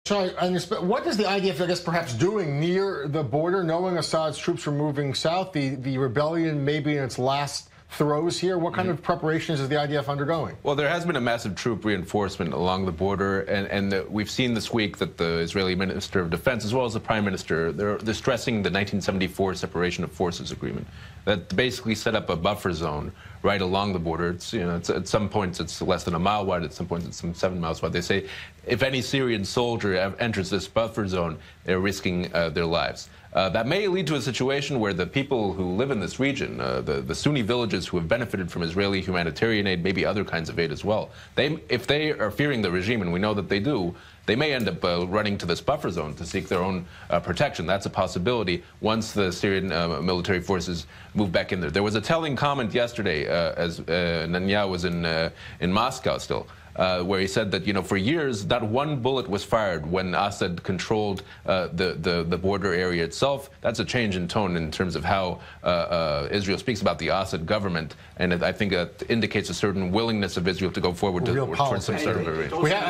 What is the IDF, I guess, perhaps doing near the border, knowing Assad's troops are moving south? The rebellion may be in its last throes here. What kind of preparations is the IDF undergoing? Well, there has been a massive troop reinforcement along the border, and we've seen this week that the Israeli Minister of Defense, as well as the Prime Minister, they're stressing the 1974 Separation of Forces Agreement that basically set up a buffer zone right along the border. It's, at some points it's less than a mile wide, at some points it's some 7 miles wide. They say if any Syrian soldier enters this buffer zone, they're risking their lives. That may lead to a situation where the people who live in this region, the Sunni villages who have benefited from Israeli humanitarian aid, maybe other kinds of aid as well, if they are fearing the regime, and we know that they do, they may end up running to this buffer zone to seek their own protection. That's a possibility once the Syrian military forces move back in there. There was a telling comment yesterday as Netanyahu was in Moscow still, where he said that, for years, not one bullet was fired when Assad controlled the border area itself. That's a change in tone in terms of how Israel speaks about the Assad government, and I think that indicates a certain willingness of Israel to go forward towards some sort of arrangement.